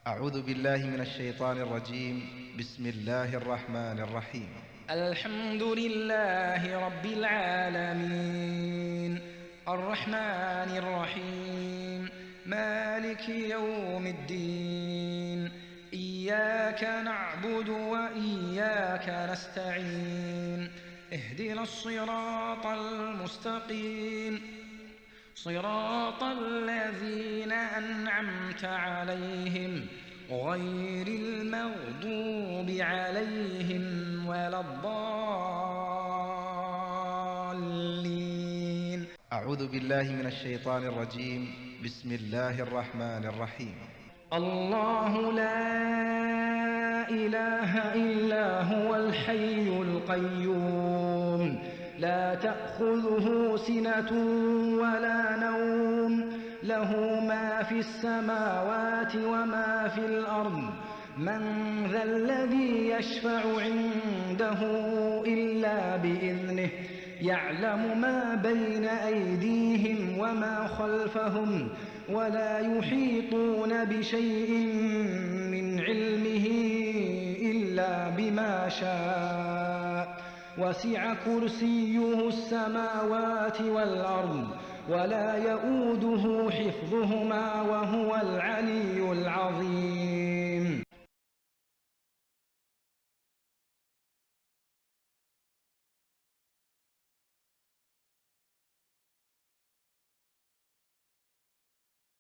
أعوذ بالله من الشيطان الرجيم. بسم الله الرحمن الرحيم. الحمد لله رب العالمين الرحمن الرحيم مالك يوم الدين إياك نعبد وإياك نستعين اهدنا الصراط المستقيم صراط الذين أنعمت عليهم غير المغضوب عليهم ولا الضالين. أعوذ بالله من الشيطان الرجيم. بسم الله الرحمن الرحيم. الله لا إله إلا هو الحي القيوم لا تأخذه سنة ولا نوم له ما في السماوات وما في الأرض من ذا الذي يشفع عنده إلا بإذنه يعلم ما بين أيديهم وما خلفهم ولا يحيطون بشيء من علمه إلا بما شاء وسع كرسيه السماوات والأرض ولا يؤوده حفظهما وهو العلي العظيم.